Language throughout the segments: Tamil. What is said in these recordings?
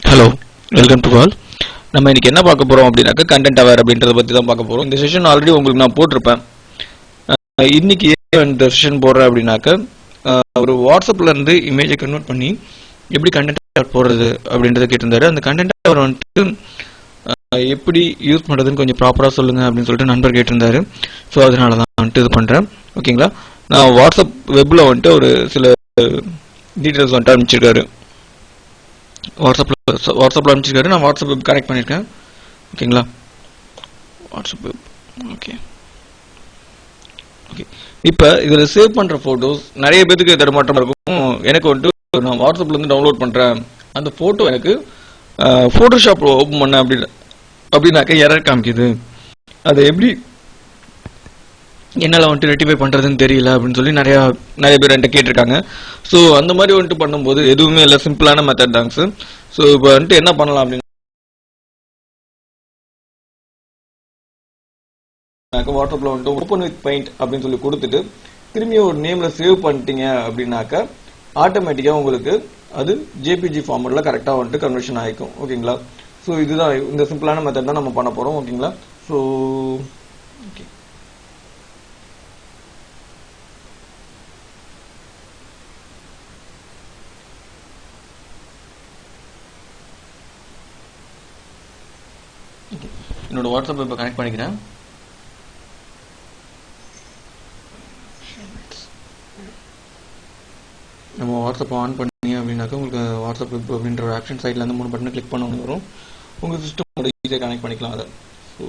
Hello, welcome to all. நம்ம இன்னைக்கு என்ன பார்க்க போறோம் அப்படினாக்க கண்டென்ட் அவேர் அப்படின்றத பத்தி தான் பார்க்க போறோம். இந்த செஷன் ஆல்ரெடி உங்களுக்கு நான் போட்டுருப்பேன். இன்னைக்கு இந்த செஷன் போடுறேன் அப்படினாக்க ஒரு வாட்ஸ்அப்ல இருந்து இமேஜை கன்வெர்ட் பண்ணி எப்படி கண்டென்ட் அவேர் போடுறது அப்படின்றத கேட்டிருந்தாரு. அந்த கண்டென்ட் அவேர் வந்துட்டு எப்படி யூஸ் பண்றதுன்னு கொஞ்சம் ப்ராப்பரா சொல்லுங்க அப்படின்னு சொல்லிட்டு நண்பர் கேட்டிருந்தாரு. ஸோ அதனால தான் வந்துட்டு இது பண்றேன். ஓகேங்களா? நான் வாட்ஸ்அப் வெப்ல வந்துட்டு ஒரு சில டீட்டெயில்ஸ் வந்துட்டு அனுப்பிச்சிருக்காரு. வாட்ஸ்அப்ல அனுப்பிச்சிருக்காரு. நான் வாட்ஸ்அப் வெப் கனெக்ட் பண்ணியிருக்கேன். ஓகேங்களா? WhatsApp web okay. இப்போ இதில் சேவ் பண்ணுற ஃபோட்டோஸ் நிறைய பேருக்கு தடுமாற்றம் இருக்கும். எனக்கு வந்துட்டு நான் வாட்ஸ்அப்லேருந்து டவுன்லோட் பண்ணுறேன், அந்த ஃபோட்டோ எனக்கு ஃபோட்டோஷாப்பில் ஓப்பன் பண்ண அப்படின்னாக்க எரர் காமிக்குது. அதை எப்படி என்னால் வந்துட்டு ரெட்டிஃபை பண்ணுறதுன்னு தெரியல அப்படின்னு சொல்லி நிறைய பேர் என்கிட்ட கேட்டிருக்காங்க. ஸோ அந்த மாதிரி வந்துட்டு பண்ணும்போது எதுவுமே இல்லை, சிம்பிளான மெத்தட் தாங்க சார். ஸோ இப்போ வந்துட்டு என்ன பண்ணலாம் அப்படின்னு வாட்ஸ்அப்பில் வந்துட்டு ஓப்பன் வித் பெயிண்ட் அப்படின்னு சொல்லி கொடுத்துட்டு திரும்பி ஒரு நேமில் சேவ் பண்ணிட்டீங்க அப்படின்னாக்க ஆட்டோமேட்டிக்காக உங்களுக்கு அது ஜேபிஜி ஃபார்மேட்டில் கரெக்டாக வந்துட்டு கன்வர்ஷன் ஆகிக்கும். ஓகேங்களா? ஸோ இதுதான் இந்த சிம்பிளான மெத்தட் தான் நம்ம பண்ண போகிறோம். ஓகேங்களா? ஸோ ஓகே, என்னோட வாட்ஸ்அப் இப்போ கனெக்ட் பண்ணிக்கிறேன். நம்ம வாட்ஸ்அப் ஆன் பண்ணி அப்படின்னாக்கா உங்களுக்கு வாட்ஸ்அப் வெப் அப்படின்ற ஒரு ஆப்ஷன் சைடில் இருந்து 3 பட்டனை கிளிக் பண்ண வரும். உங்கள் சிஸ்டமோட ஈஸியாக கனெக்ட் பண்ணிக்கலாம். அதை ஸோ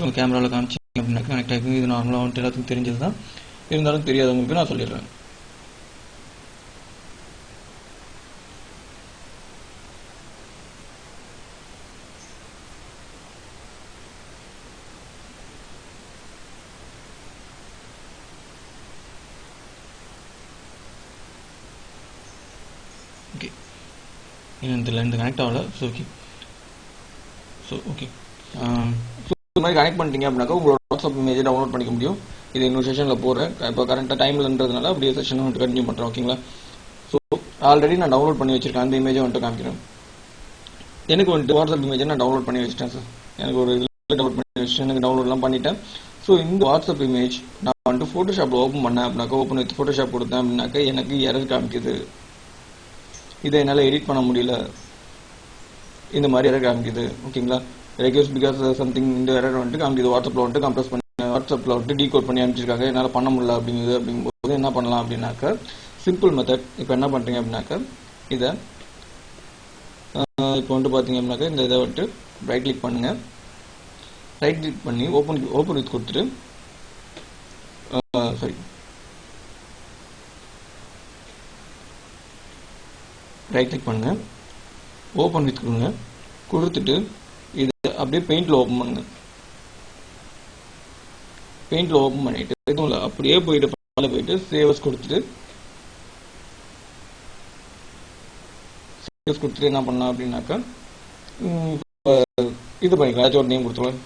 உங்கள் கேமராவில் காமிச்சிங்க அப்படின்னாக்கா கனெக்ட் ஆகிக்கும். இது நார்மலாக வந்துட்டு எல்லாத்துக்கும் தெரிஞ்சது தான், இருந்தாலும் தெரியாதவங்களுக்கு நான் சொல்லிடுறேன். ஓகே, இந்த கனெக்ட் ஆகல. ஸோ ஓகே, ஸோ இந்த மாதிரி கனெக்ட் பண்ணிட்டீங்க அப்படின்னாக்கா உங்களோட வாட்ஸ்அப் இமேஜை டவுன்லோட் பண்ணிக்க முடியும். இது இன்னொரு செஷனில் போடுறேன். இப்போ கரெக்டாக டைம்லன்றதுனால அப்படியே செஷனை வந்துட்டு கண்டினியூ பண்ணுறேன். ஓகேங்களா? ஸோ ஆல்ரெடி நான் டவுன்லோட் பண்ணி வச்சிருக்கேன். அந்த இமேஜை வந்துட்டு காமிக்கிறேன். எனக்கு வந்துட்டு வாட்ஸ்அப் இமேஜை நான் டவுன்லோட் பண்ணி வச்சிட்டேன் சார். எனக்கு ஒரு இதில் டவுன்லோட் பண்ணி வச்சுட்டு எனக்கு டவுன்லோட்லாம் பண்ணிட்டேன். ஸோ இந்த வாட்ஸ்அப் இமேஜ் நான் வந்துட்டு ஃபோட்டோஷாப்பில் ஓப்பன் பண்ணேன் அப்படின்னாக்கா, ஓப்பன் வித் ஃபோட்டோஷாப் கொடுத்தேன் அப்படின்னாக்கா எனக்கு எரர் காமிக்குது. இதை என்னால் எடிட் பண்ண முடியல, இந்த மாதிரி எரர் காமிக்குது. ஓகேங்களா? ரெக்வெஸ்ட் பிகாஸ் சம்திங் இந்த எரர் வந்துட்டு காமிக்குது. வாட்ஸ்அப்பில் வந்துட்டு கம்ப்ரஸ் பண்ணி வாட்ஸ்அப்பில் வந்துட்டு டீகோட் பண்ணி அனுப்பிச்சிருக்காங்க, என்னால் பண்ண முடியல அப்படிங்கும்போது என்ன பண்ணலாம் அப்படின்னாக்கா சிம்பிள் மெத்தட். இப்போ என்ன பண்ணுறீங்க அப்படின்னாக்கா இதை இப்போ வந்துட்டு பார்த்தீங்க அப்படின்னாக்கா இந்த இதை வந்துட்டு ரைட் கிளிக் பண்ணுங்க. ரைட் கிளிக் பண்ணி ஓப்பன் வித் கொடுத்துட்டு ரைட் கிளிக் பண்ணுங்க, ஓப்பன் வித் கொடுங்க. கொடுத்துட்டு இதை அப்படியே பெயிண்ட்ல ஓப்பன் பண்ணுங்க. பெயிண்ட்ல ஓப்பன் பண்ணிட்டு எதுவும் இல்லை, அப்படியே போயிட்டு சேவஸ் கொடுத்துட்டு என்ன பண்ணலாம் அப்படின்னாக்கா இது பண்ணிக்கலாம். ஏதாச்சும் ஒரு நேம் கொடுத்துருவோம்.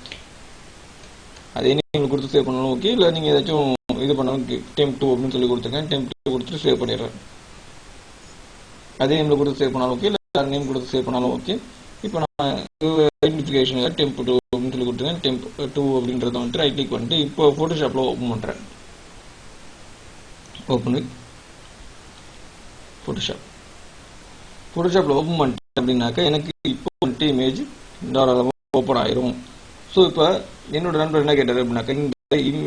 அதே நேம் கொடுத்து சேவ் பண்ணாலும் ஓகே, இல்லை நீங்கள் ஏதாச்சும் இது பண்ணாலும் டெம்ப் 2 அப்படின்னு சொல்லி கொடுத்துருக்கேன். டெம்ப் 2 கொடுத்துட்டு சேவ் பண்ணிடுறேன். அதே நேமில் கொடுத்து சேவ் பண்ணாலும் ஓகே, இல்லை நேம் கொடுத்து சேவ் பண்ணாலும் ஓகே. இப்போ நான் ஐடென்டிஃபிகேஷன் டெம்ப் 2 அப்படின்னு சொல்லி கொடுத்துருக்கேன். டெம்ப் 2 அப்படின்றத வந்துட்டு ரைட் கிளிக் பண்ணிட்டு இப்போ ஃபோட்டோஷாப்பில் ஓப்பன் பண்ணுறேன். ஓப்பன் வித் ஃபோட்டோஷாப்பில் ஓப்பன் பண்ணிட்டேன் அப்படின்னாக்கா எனக்கு இப்போ வந்துட்டு இமேஜ் ஓப்பன் ஆயிரும். ஸோ இப்போ என்னோட நண்பர் என்ன கேட்டார் அப்படின்னாக்கா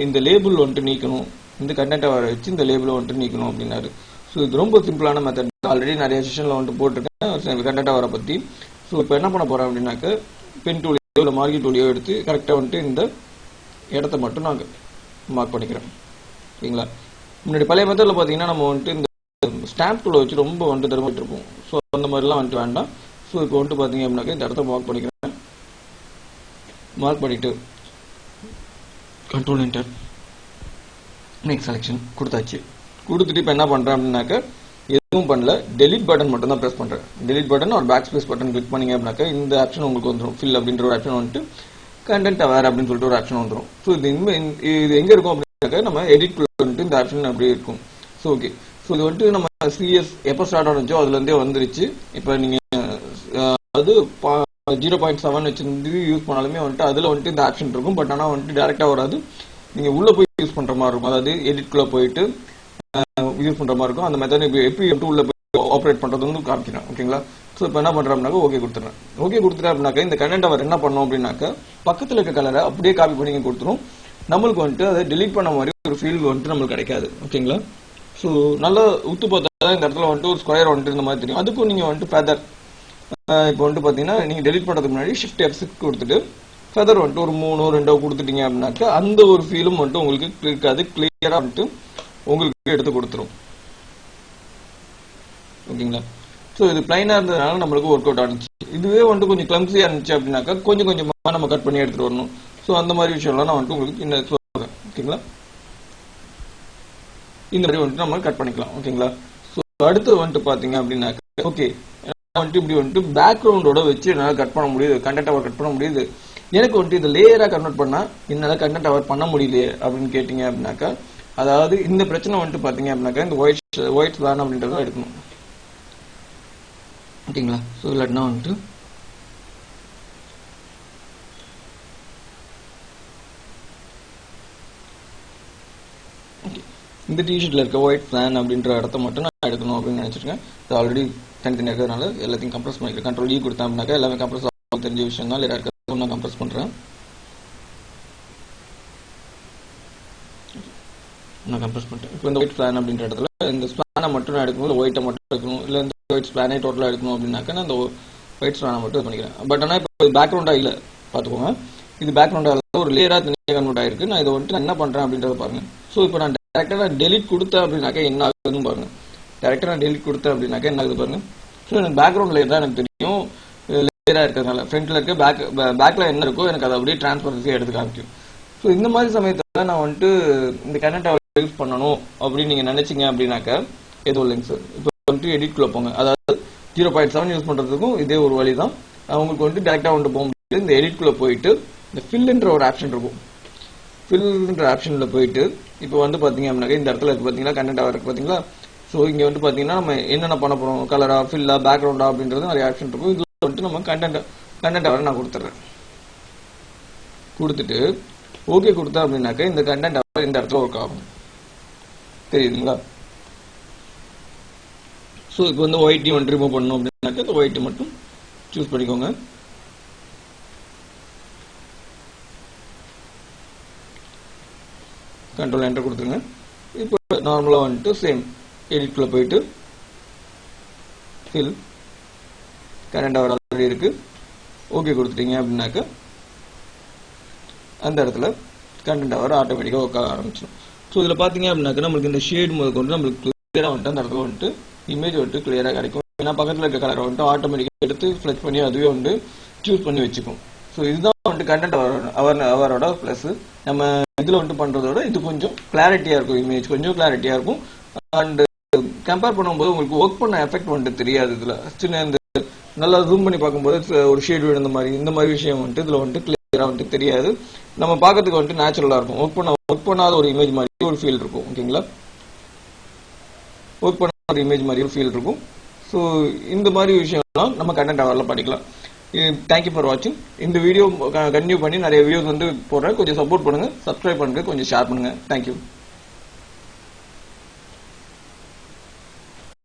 இந்த லேபிள் வந்துட்டு நீக்கணும், இந்த கண்டென்ட்டை வர வச்சு இந்த லேபிளை வந்துட்டு நீக்கணும் அப்படின்னாரு. ஸோ இது ரொம்ப சிம்பிளான மெத்தட். ஆல்ரெடி நிறைய செஷனில் வந்துட்டு போட்டிருக்கேன் கண்டென்ட்டாக வர பற்றி. ஸோ இப்போ என்ன பண்ண போகிறேன் அப்படின்னாக்க பென் டூலியோ இல்லை மார்க்கிங் டூலியோ எடுத்து கரெக்டாக வந்துட்டு இந்த இடத்த மட்டும் நான் மார்க் பண்ணிக்கிறேன். ஓகேங்களா? முன்னாடி பழைய மெத்தடில் பார்த்தீங்கன்னா நம்ம வந்துட்டு இந்த ஸ்டாம்ப் டூலை வச்சு ரொம்ப வந்துட்டு தருமாட்டு இருப்போம். ஸோ அந்த மாதிரிலாம் வந்துட்டு வேண்டாம். ஸோ இப்போ வந்துட்டு பார்த்தீங்க அப்படின்னாக்க இந்த இடத்த மார்க் பண்ணிக்கிறேன். மார்க் பண்ணிவிட்டு கண்ட்ரோல் என்டர், நெக்ஸ்ட் செலெக்ஷன் கொடுத்தாச்சு. கொடுத்துட்டு இப்போ என்ன பண்ணுறேன் அப்படின்னாக்க எதுவும் பண்ணல, டெலிட் பட்டன் மட்டும் தான் ப்ரெஸ் பண்ணுறேன். டெலிட் பட்டன் ஒரு பேக் ஸ்பேஸ் பட்டன் கிளிக் பண்ணிங்க அப்படின்னாக்கா இந்த ஆப்ஷன் உங்களுக்கு வந்துடும். ஃபில் அப்படின்ற ஒரு ஆப்ஷன் வந்துட்டு கண்டென்ட் அவேர் அப்படின்னு சொல்லிட்டு ஒரு ஆப்ஷன் வந்துடும். ஸோ இது எங்கே இருக்கும் அப்படின்னாக்கா நம்ம எடிட் வந்துட்டு இந்த ஆப்ஷன் அப்படியே இருக்கும். ஸோ ஓகே, ஸோ இது வந்துட்டு நம்ம சிஎஸ் எப்போ ஸ்டார்ட் ஆனிச்சோ அதுலேருந்தே வந்துருச்சு. இப்போ நீங்கள் அது 0.7 வச்சிருந்து யூஸ் பண்ணாலுமே வந்துட்டு அதில் வந்துட்டு இந்த ஆப்ஷன் இருக்கும். பட் ஆனால் வந்துட்டு டேரெக்டாக வராது. நீங்கள் உள்ளே போய் யூஸ் பண்ணுற மாதிரி இருக்கும். அதாவது எடிட்குள்ளே போயிட்டு யூஸ் பண்ணுற மாதிரி இருக்கும். அந்த மெத்தட் இப்போ எப்படி வந்துட்டு உள்ளே போய் ஆப்ரேட் பண்ணுறதுன்னு காமிக்கிறேன். ஓகேங்களா? ஸோ இப்போ என்ன பண்ணுறோம்னாக்கா ஓகே கொடுத்துறேன். ஓகே கொடுத்துட்டேன் அப்படின்னாக்கா இந்த கண்டென்ட் அவர் என்ன பண்ணோம் அப்படின்னாக்கா பக்கத்தில் இருக்க கலரை அப்படியே காப்பி பண்ணி கொடுத்துரும். நம்மளுக்கு வந்துட்டு அதை டெலீட் பண்ண மாதிரி ஒரு ஃபீல் வந்துட்டு நம்மளுக்கு கிடைக்காது. ஓகேங்களா? ஸோ நல்லா உத்து பார்த்தா இந்த இடத்துல வந்துட்டு ஒரு ஸ்கொயர் வந்துட்டு இந்த மாதிரி தெரியும். அதுக்கும் நீங்கள் வந்துட்டு ஃபெதர் இப்போ வந்துட்டு பார்த்தீங்கன்னா நீங்கள் டெலிட் பண்ணுறதுக்கு முன்னாடி ஷிஃப்ட் F6 கொடுத்துட்டு ஃபெதர் வந்துட்டு ஒரு 3 2 கொடுத்துட்டீங்க அப்படின்னாக்கா அந்த ஒரு ஃபீலும் வந்துட்டு உங்களுக்கு இருக்காது. கிளியராக வந்துட்டு உங்களுக்கு எடுத்து கொடுத்துரும். ஓகேங்களா? ஸோ இது பிளைனாக இருந்ததுனால நம்மளுக்கு ஒர்க் அவுட் ஆனிச்சு. இதுவே வந்துட்டு கொஞ்சம் கிளம்ஸியாக இருந்துச்சு அப்படின்னாக்கா கொஞ்சம் கொஞ்சமாக நம்ம கட் பண்ணி எடுத்துகிட்டு வரணும். ஸோ அந்த மாதிரி விஷயம்லாம் நான் வந்துட்டு உங்களுக்கு இந்த சொல்கிறேன். ஓகேங்களா? இந்த மாதிரி வந்துட்டு நம்ம கட் பண்ணிக்கலாம். ஓகேங்களா? ஸோ அடுத்து வந்துட்டு பார்த்தீங்க அப்படின்னாக்கா ஓகே வந்துட்டு இப்படி வந்துட்டு பேக்ரவுண்டோட வச்சு என்னால் கட் பண்ண முடியுது, கண்டென்ட் அவர் கட் பண்ண முடியுது. எனக்கு வந்துட்டு இந்த லேயராக கன்வெர்ட் பண்ணால் என்னால் கண்டென்ட் அவர் பண்ண முடியலையே அப்படின்னு கேட்டிங்க அப்படின்னாக்கா அதாவது இந்த பிரச்சனை வந்துட்டு பார்த்தீங்க அப்படின்னாக்கா இந்த ஒயிட் ஸ்லான் அப்படின்றத எடுக்கணும். ஓகேங்களா? ஸோ இல்லாட்டினா வந்துட்டு இந்த டிஷர்ட்ல இருக்க ஒயிட் ஸ்லான் அப்படின்ற இடத்த மட்டும் நான் எடுக்கணும் அப்படின்னு நினைச்சிருக்கேன். இது ஆல்ரெடி தனித்தனியாக இருக்கிறதுனால எல்லாத்தையும் கம்ப்ரஸ் பண்ணிக்கிறேன். கண்ட்ரோல் கொடுத்தேன் அப்படின்னாக்கா எல்லாமே கம்ப்ரஸ் ஆகும். தெரிஞ்ச விஷயம் தான். இருக்க நான் கம்ப்ரஸ் பண்ணுறேன். நான் கம்ப்ரஸ் பண்ணிட்டேன். இப்போ இந்த ஒயிட் ஸ்லான் அப்படின்ற இடத்துல இந்த ஸ்லானை மட்டும் நான் எடுக்கணும், இல்லை ஒயிட்டை மட்டும் எடுக்கணும், இல்லை இந்த ஒயிட் ஸ்லானே டோட்டலாக எடுக்கணும் அப்படின்னாக்கா நான் இந்த ஒயிட் ஸ்லானை மட்டும் இது பண்ணிக்கிறேன். பட் ஆனால் இப்போ பேக்ரவுண்டாக இல்லை பார்த்துக்கோங்க. இது பேக்ரவுண்டாக ஒரு லேயராக தனியாக கன்வெர்ட் ஆயிருக்கு. நான் இதை வந்துட்டு நான் என்ன பண்ணுறேன் அப்படின்றத பாருங்க. ஸோ இப்போ நான் டேரக்டாக நான் டெலிட் கொடுத்தேன் அப்படின்னாக்கா என்ன ஆகுதுன்னு பாருங்க. டேரக்டாக நான் டெலிட் கொடுத்தேன் அப்படின்னாக்கா என்ன ஆகுது பாருங்க. ஸோ எனக்கு பேக்ரவுண்ட் லேயர் தான் எனக்கு தெரியும். லேயராக இருக்கிறதுனால ஃப்ரண்ட்ல இருக்க பேக்கில் என்ன இருக்கோ எனக்கு அதை அப்படியே டிரான்ஸ்பரன்சியாக எடுத்து காமிக்கும். ஸோ இந்த மாதிரி சமயத்தில் நான் வந்துட்டு இந்த கண்டென்ட் யூஸ் பண்ணணும் அப்படின்னு நீங்கள் நினைச்சிங்க அப்படின்னாக்கா எதுவும் இல்லைங்க சார். இப்போ வந்துட்டு எடிட்குள்ளே போங்க. அதாவது 0.7 யூஸ் பண்ணுறதுக்கும் இதே ஒரு வழி தான். அவங்களுக்கு வந்துட்டு டேரெக்டாக வந்துட்டு போக முடியாது. இந்த எடிட்குள்ளே போயிட்டு இந்த ஃபில்ன்ற ஒரு ஆப்ஷன் இருக்கும். ஃபில்ன்ற ஆப்ஷனில் போயிட்டு இப்போ வந்து பார்த்தீங்க அப்படின்னாக்கா இந்த இடத்துல இருக்கு பார்த்தீங்களா கண்டென்ட் அவர் இருக்கு பார்த்தீங்களா. ஸோ இங்கே வந்து பார்த்தீங்கன்னா நம்ம என்னென்ன பண்ண போகிறோம், கலரா ஃபில்லா பேக்ரவுண்டா அப்படின்றது நிறைய ஆப்ஷன் இருக்கும். இது வந்துட்டு நம்ம கண்டென்ட் அவர் நான் கொடுத்துட்றேன். கொடுத்துட்டு ஓகே கொடுத்தா அப்படின்னாக்கா இந்த கண்டென்ட் அவர் இந்த இடத்துல ஒர்க் ஆகும். தெரியுதுங்களா? ஸோ இப்போ வந்து ஒயிட்டையும் வந்து ரிமூவ் பண்ணணும் அப்படின்னாக்கா இந்த ஒயிட்டை மட்டும் சூஸ் பண்ணிக்கோங்க. கண்ட்ரோல் என்டர் கொடுத்துருங்க. இப்போ நார்மலாக வந்துட்டு சேம் எடிட்குள்ளே போயிட்டு ஃபில் கரண்ட் அவர் ஆல்ரெடி இருக்கு. ஓகே கொடுத்துட்டீங்க அப்படின்னாக்கா அந்த இடத்துல கண்டென்ட் அவர் ஆட்டோமேட்டிக்காக ஒர்க் ஆக ஆரம்பிச்சிடும். ஸோ இதில் பார்த்தீங்க அப்படின்னாக்கா நம்மளுக்கு இந்த ஷேட் முதல் கொண்டு நம்மளுக்கு கிளியராக வந்துட்டு அந்த இடத்துல வந்துட்டு இமேஜ் வந்துட்டு கிளியராக கிடைக்கும். ஏன்னா பக்கத்தில் இருக்க கலரை வந்துட்டு ஆட்டோமேட்டிக்காக எடுத்து ஃப்ளெக்ஸ் பண்ணி அதுவே வந்து சூஸ் பண்ணி வச்சுக்கும். ஸோ இதுதான் வந்துட்டு கண்டென்ட் அவரோட ப்ளஸ். நம்ம இதில் வந்துட்டு பண்ணுறதோட இது கொஞ்சம் கிளாரிட்டியாக இருக்கும். இமேஜ் கொஞ்சம் கிளாரிட்டியாக இருக்கும். அண்ட் கம்பேர் பண்ணும்போது உங்களுக்கு ஒர்க் பண்ண எஃபெக்ட் வந்துட்டு தெரியாது. இதில் சின்ன இந்த நல்லா ஜூம் பண்ணி பார்க்கும்போது ஒரு ஷேட் விழுந்த மாதிரி இந்த மாதிரி விஷயம் வந்துட்டு இதில் வந்துட்டு கிளியராக வந்துட்டு தெரியாது. நம்ம பார்க்கறதுக்கு வந்துட்டு நேச்சுரலாக இருக்கும். ஒர்க் பண்ணாத ஒரு இமேஜ் மாதிரி ஒரு ஃபீல் இருக்கும். ஓகேங்களா? ஒர்க் பண்ணாத ஒரு இமேஜ் மாதிரி ஒரு ஃபீல் இருக்கும். ஸோ இந்த மாதிரி விஷயம்லாம் நம்ம கண்டென்ட் அவரில் படிக்கலாம். தேங்க்யூ ஃபார் வாட்சிங். இந்த வீடியோ கண்டினியூ பண்ணி நிறைய வீடியோஸ் வந்து போடுறேன். கொஞ்சம் சப்போர்ட் பண்ணுங்க, சப்ஸ்கிரைப் பண்ணுங்க, கொஞ்சம் ஷேர் பண்ணுங்க. தேங்க்யூ.